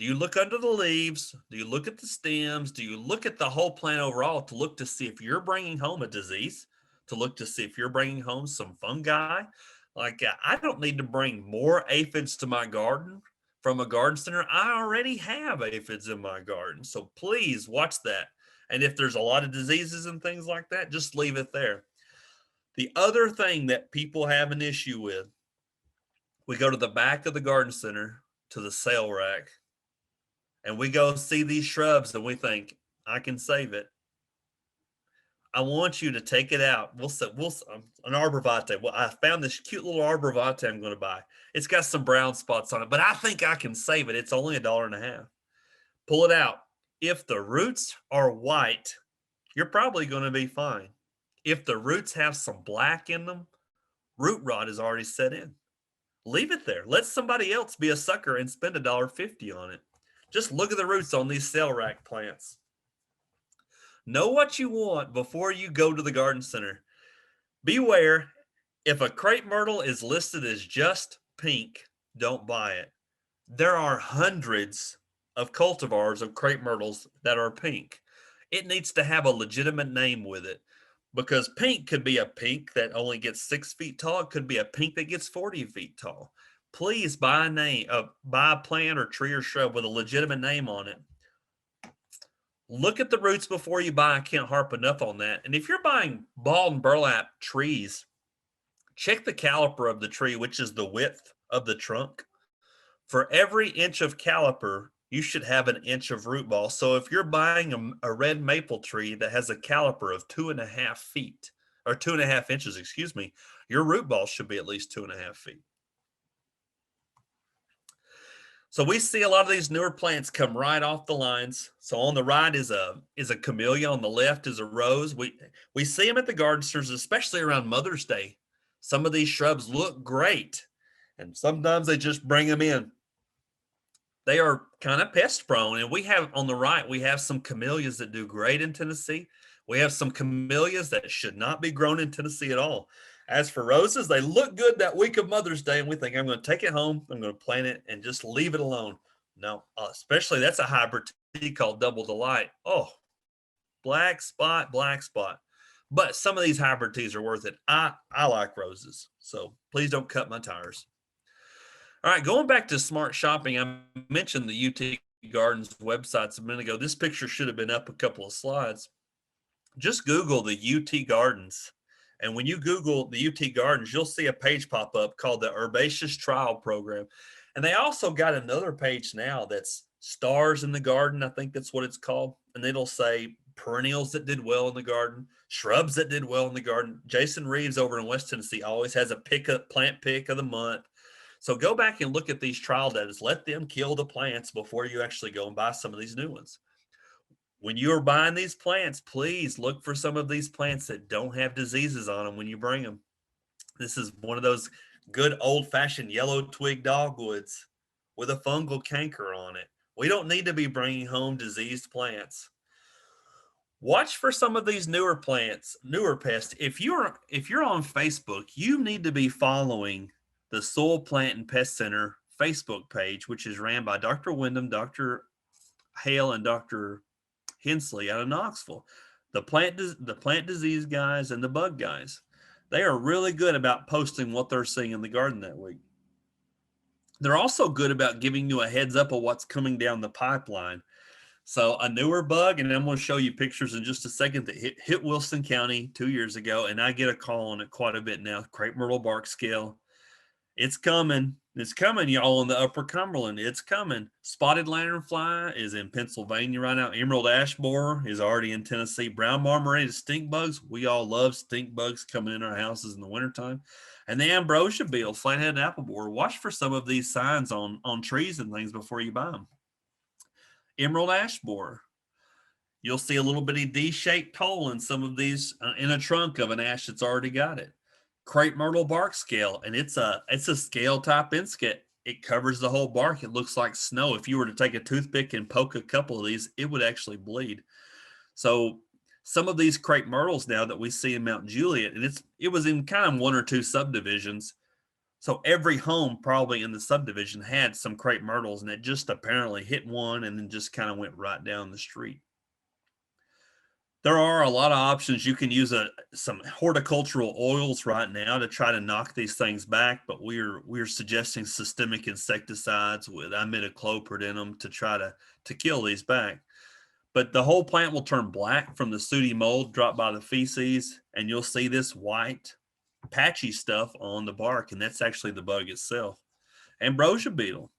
Do you look under the leaves? Do you look at the stems? Do you look at the whole plant overall to look to see if you're bringing home a disease, to look to see if you're bringing home some fungi? Like, I don't need to bring more aphids to my garden from a garden center. I already have aphids in my garden. So please watch that. And if there's a lot of diseases and things like that, just leave it there. The other thing that people have an issue with, we go to the back of the garden center to the sale rack, and we go see these shrubs and we think, I can save it. I want you to take it out. We'll an arborvitae. Well, I found this cute little arborvitae I'm going to buy. It's got some brown spots on it, but I think I can save it. It's only $1.50. Pull it out. If the roots are white, you're probably going to be fine. If the roots have some black in them, root rot is already set in. Leave it there. Let somebody else be a sucker and spend $1.50 on it. Just look at the roots on these sale rack plants. Know what you want before you go to the garden center. Beware, if a crepe myrtle is listed as just pink, don't buy it. There are hundreds of cultivars of crepe myrtles that are pink. It needs to have a legitimate name with it, because pink could be a pink that only gets 6 feet tall. It could be a pink that gets 40 feet tall. Please buy a plant or tree or shrub with a legitimate name on it. Look at the roots before you buy. I can't harp enough on that. And if you're buying ball and burlap trees, check the caliper of the tree, which is the width of the trunk. For every inch of caliper, you should have an inch of root ball. So if you're buying a red maple tree that has a caliper of 2.5 feet, or 2.5 inches, excuse me, your root ball should be at least 2.5 feet. So we see a lot of these newer plants come right off the lines. So on the right is a camellia, on the left is a rose. We see them at the garden centers, especially around Mother's Day. Some of these shrubs look great, and sometimes they just bring them in. They are kind of pest prone, and we have on the right, we have some camellias that do great in Tennessee. We have some camellias that should not be grown in Tennessee at all. As for roses, they look good that week of Mother's Day, and we think, I'm going to take it home, I'm going to plant it, and just leave it alone. No, especially that's a hybrid tea called Double Delight. Oh, black spot. But some of these hybrid teas are worth it. I like roses, so please don't cut my tires. All right, going back to smart shopping, I mentioned the UT Gardens websites a minute ago. This picture should have been up a couple of slides. Just Google the UT Gardens. And when you Google the UT Gardens, you'll see a page pop up called the Herbaceous Trial Program. And they also got another page now that's Stars in the Garden. I think that's what it's called. And it'll say perennials that did well in the garden, shrubs that did well in the garden. Jason Reeves over in West Tennessee always has a plant pick of the month. So go back and look at these trial data. Let them kill the plants before you actually go and buy some of these new ones. When you're buying these plants, please look for some of these plants that don't have diseases on them when you bring them. This is one of those good old-fashioned yellow twig dogwoods with a fungal canker on it. We don't need to be bringing home diseased plants. Watch for some of these newer plants, newer pests. If you're on Facebook, you need to be following the Soil Plant and Pest Center Facebook page, which is ran by Dr. Wyndham, Dr. Hale, and Dr. Hensley out of Knoxville. The plant disease guys and the bug guys. They are really good about posting what they're seeing in the garden that week. They're also good about giving you a heads up of what's coming down the pipeline. So a newer bug, and I'm going to show you pictures in just a second, that hit Wilson County 2 years ago, and I get a call on it quite a bit now. Crate Myrtle bark scale. It's coming. It's coming, y'all, in the upper Cumberland. It's coming. Spotted lanternfly is in Pennsylvania right now. Emerald ash borer is already in Tennessee. Brown marmorated stink bugs. We all love stink bugs coming in our houses in the wintertime. And the ambrosia beetle, flat-headed apple borer. Watch for some of these signs on trees and things before you buy them. Emerald ash borer. You'll see a little bitty D-shaped hole in some of these in a trunk of an ash that's already got it. Crate Myrtle bark scale, and it's a scale type insect. It covers the whole bark. It looks like snow. If you were to take a toothpick and poke a couple of these, it would actually bleed. So some of these crepe myrtles now that we see in Mount Juliet, and it was in kind of 1 or 2 subdivisions. So every home probably in the subdivision had some crepe myrtles, and it just apparently hit one and then just kind of went right down the street. There are a lot of options. You can use some horticultural oils right now to try to knock these things back, but we're suggesting systemic insecticides with imidacloprid in them to try to kill these back. But the whole plant will turn black from the sooty mold dropped by the feces, and you'll see this white patchy stuff on the bark, and that's actually the bug itself. Ambrosia beetle.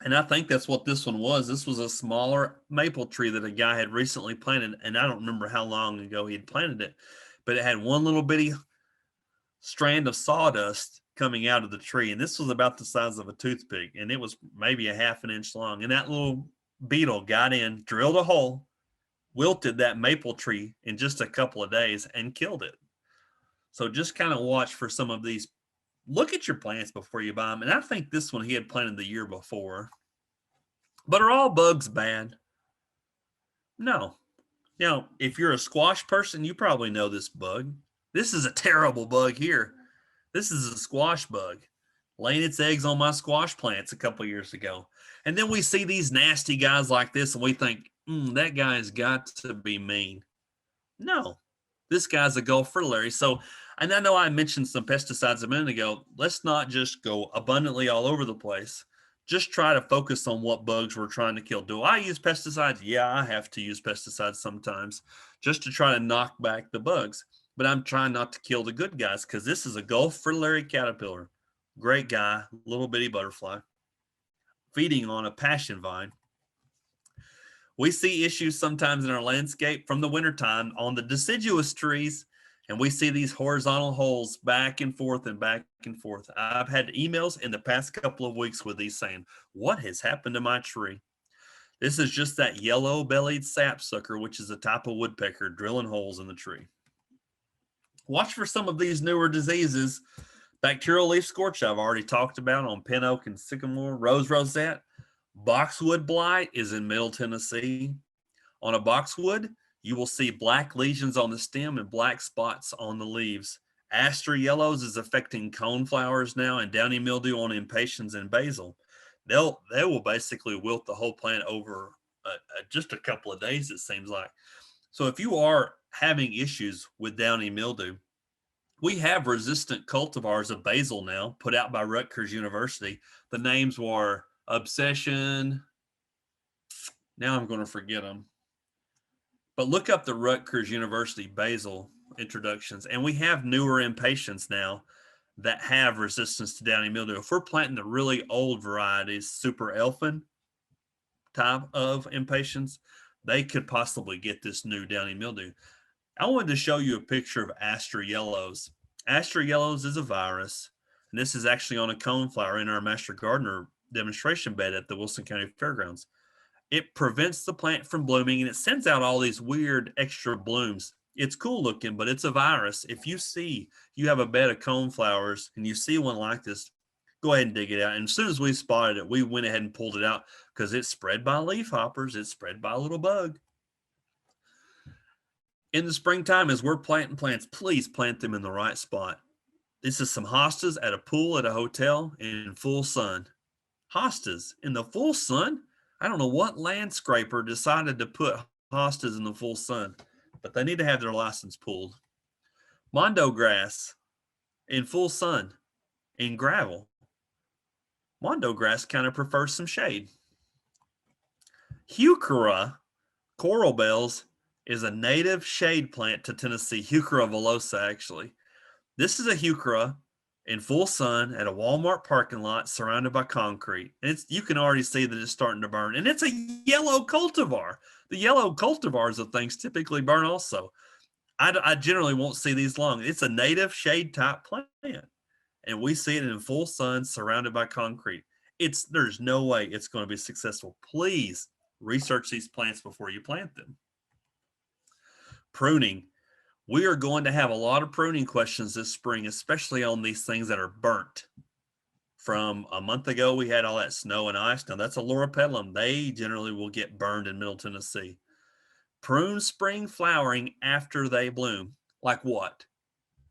And I think that's what this one was. This was a smaller maple tree that a guy had recently planted, and I don't remember how long ago he had planted it, but it had one little bitty strand of sawdust coming out of the tree, and this was about the size of a toothpick, and it was maybe a half an inch long, and that little beetle got in, drilled a hole, wilted that maple tree in just a couple of days, and killed it. So just kind of watch for some of these. Look at your plants before you buy them. And I think this one he had planted the year before. But are all bugs bad? No. Now, if you're a squash person, you probably know this bug. This is a terrible bug here. This is a squash bug laying its eggs on my squash plants a couple years ago. And then we see these nasty guys like this, and we think, that guy's got to be mean. No, this guy's a Gulf fritillary. So, and I know I mentioned some pesticides a minute ago. Let's not just go abundantly all over the place. Just try to focus on what bugs we're trying to kill. Do I use pesticides? Yeah, I have to use pesticides sometimes just to try to knock back the bugs. But I'm trying not to kill the good guys, because this is a Gulf fritillary caterpillar. Great guy, little bitty butterfly, feeding on a passion vine. We see issues sometimes in our landscape from the wintertime on the deciduous trees, and we see these horizontal holes back and forth and back and forth. I've had emails in the past couple of weeks with these saying, what has happened to my tree? This is just that yellow-bellied sapsucker, which is a type of woodpecker, drilling holes in the tree. Watch for some of these newer diseases. Bacterial leaf scorch, I've already talked about on pin oak and sycamore. Rosette. Boxwood blight is in Middle Tennessee. On a boxwood, you will see black lesions on the stem and black spots on the leaves. Aster yellows is affecting coneflowers now, and downy mildew on impatiens and basil. They will basically wilt the whole plant over just a couple of days, it seems like. So if you are having issues with downy mildew, we have resistant cultivars of basil now put out by Rutgers University. The names were Obsession. Now I'm going to forget them. But look up the Rutgers University basil introductions, and we have newer impatiens now that have resistance to downy mildew. If we're planting the really old varieties, super elfin type of impatiens, they could possibly get this new downy mildew. I wanted to show you a picture of Aster yellows. Aster yellows is a virus, and this is actually on a coneflower in our Master Gardener demonstration bed at the Wilson County Fairgrounds. It prevents the plant from blooming, and it sends out all these weird extra blooms. It's cool looking, but it's a virus. If you see you have a bed of coneflowers and you see one like this, go ahead and dig it out. And as soon as we spotted it, we went ahead and pulled it out because it's spread by leafhoppers. It's spread by a little bug. In the springtime, as we're planting plants, please plant them in the right spot. This is some hostas at a pool at a hotel in full sun. Hostas in the full sun? I don't know what landscraper decided to put hostas in the full sun, but they need to have their license pulled. Mondo grass in full sun, in gravel. Mondo grass kind of prefers some shade. Heuchera, coral bells, is a native shade plant to Tennessee. Heuchera villosa, actually. This is a heuchera in full sun at a Walmart parking lot surrounded by concrete. And you can already see that it's starting to burn. And it's a yellow cultivar. The yellow cultivars of things typically burn also. I generally won't see these long. It's a native shade type plant. And we see it in full sun surrounded by concrete. There's no way it's going to be successful. Please research these plants before you plant them. Pruning. We are going to have a lot of pruning questions this spring, especially on these things that are burnt. From a month ago, we had all that snow and ice. Now, that's a loropetalum. They generally will get burned in Middle Tennessee. Prune spring flowering after they bloom. Like what?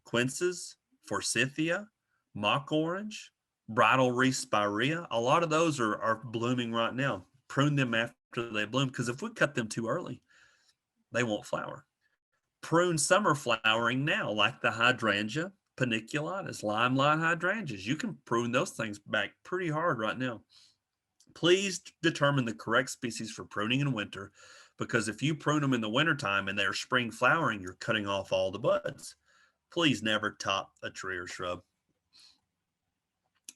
Quinces, forsythia, mock orange, bridal wreath spirea. A lot of those are blooming right now. Prune them after they bloom, because if we cut them too early, they won't flower. Prune summer flowering now, like the hydrangea, paniculatus, limelight hydrangeas. You can prune those things back pretty hard right now. Please determine the correct species for pruning in winter, because if you prune them in the wintertime and they're spring flowering, you're cutting off all the buds. Please never top a tree or shrub.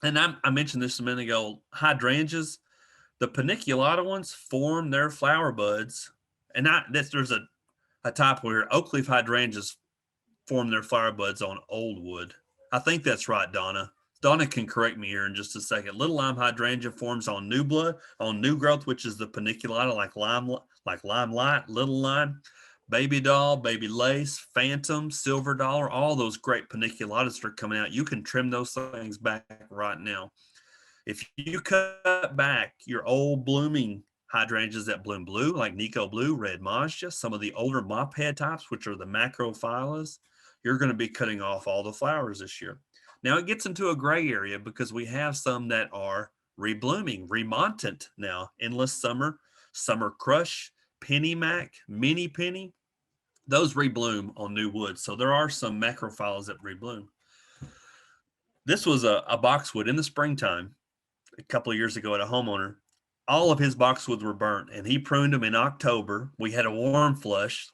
And I mentioned this a minute ago, hydrangeas, the paniculata ones form their flower buds. And there's a typo here. Oak leaf hydrangeas form their flower buds on old wood. I think that's right, Donna. Donna can correct me here in just a second. Little lime hydrangea forms on new growth, which is the paniculata, like limelight, little lime, baby doll, baby lace, phantom, silver dollar, all those great paniculatas that are coming out. You can trim those things back right now. If you cut back your old blooming hydrangeas that bloom blue, like Nico Blue, Red Mazda, some of the older mop head types, which are the macrophyllus, you're going to be cutting off all the flowers this year. Now it gets into a gray area because we have some that are reblooming, remontant now. Endless Summer, Summer Crush, Penny Mac, Mini Penny, those rebloom on new wood. So there are some macrophyllus that rebloom. This was a boxwood in the springtime a couple of years ago at a homeowner. All of his boxwoods were burnt, and he pruned them in October. We had a warm flush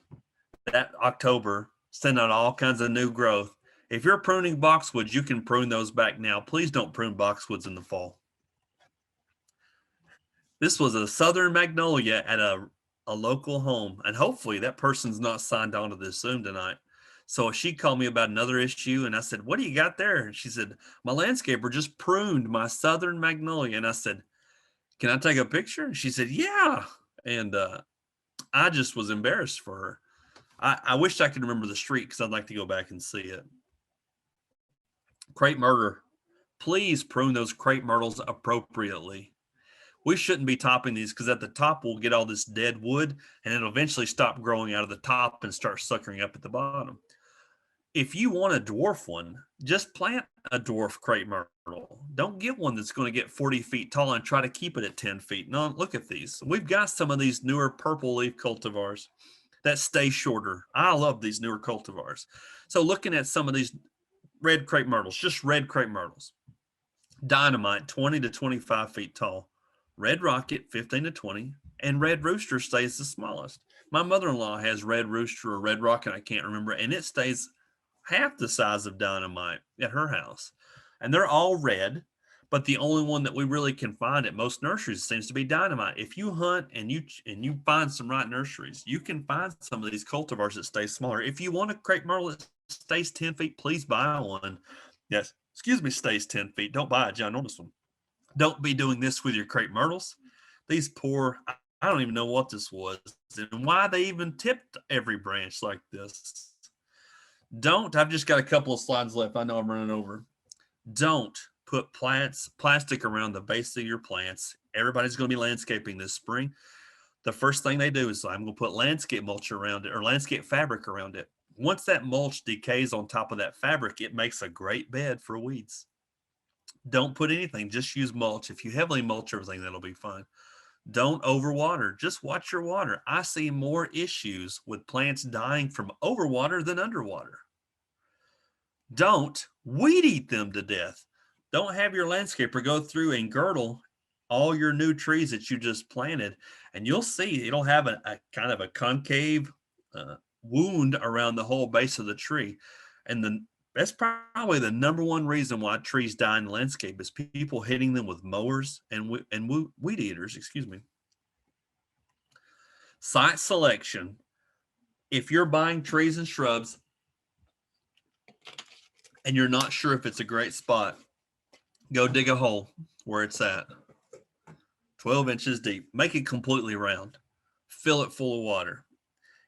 that October, sent out all kinds of new growth. If you're pruning boxwoods, you can prune those back now. Please don't prune boxwoods in the fall. This was a southern magnolia at a local home, and hopefully that person's not signed on to this Zoom tonight. So she called me about another issue, and I said, "What do you got there?" And she said, "My landscaper just pruned my southern magnolia." And I said, "Can I take a picture?" And she said, "Yeah." And I just was embarrassed for her. I wish I could remember the street because I'd like to go back and see it. Crate Myrtle. Please prune those crepe myrtles appropriately. We shouldn't be topping these because at the top we'll get all this dead wood and it'll eventually stop growing out of the top and start suckering up at the bottom. If you want a dwarf one, just plant a dwarf crepe myrtle. Don't get one that's going to get 40 feet tall and try to keep it at 10 feet. No, look at these. We've got some of these newer purple leaf cultivars that stay shorter. I love these newer cultivars. So looking at some of these red crepe myrtles, just red crepe myrtles. Dynamite, 20 to 25 feet tall. Red Rocket, 15 to 20. And Red Rooster stays the smallest. My mother-in-law has Red Rooster or Red Rocket, I can't remember, and it stays half the size of Dynamite at her house. And they're all red, but the only one that we really can find at most nurseries seems to be Dynamite. If you hunt and you find some right nurseries, you can find some of these cultivars that stay smaller. If you want a crepe myrtle that stays 10 feet, please buy one. Yes, stays 10 feet. Don't buy a ginormous one. Don't be doing this with your crepe myrtles. These poor, I don't even know what this was and why they even tipped every branch like this. I've just got a couple of slides left. I know I'm running over. Don't put plastic around the base of your plants. Everybody's going to be landscaping this spring. The first thing they do is I'm going to put landscape mulch around it or landscape fabric around it. Once that mulch decays on top of that fabric, it makes a great bed for weeds. Don't put anything, just use mulch. If you heavily mulch everything, that'll be fine. Don't overwater, just watch your water. I see more issues with plants dying from overwater than underwater. Don't weed eat them to death. Don't have your landscaper go through and girdle all your new trees that you just planted, and you'll see it'll have a kind of a concave wound around the whole base of the tree. And that's probably the number one reason why trees die in the landscape is people hitting them with mowers and weed eaters, Site selection. If you're buying trees and shrubs and you're not sure if it's a great spot, go dig a hole where it's at. 12 inches deep. Make it completely round. Fill it full of water.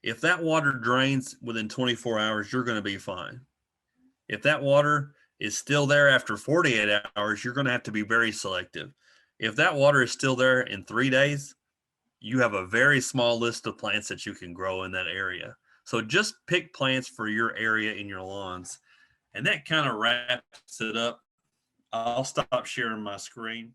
If that water drains within 24 hours, you're going to be fine. If that water is still there after 48 hours, you're going to have to be very selective. If that water is still there in 3 days, you have a very small list of plants that you can grow in that area. So just pick plants for your area in your lawns. And that kind of wraps it up. I'll stop sharing my screen.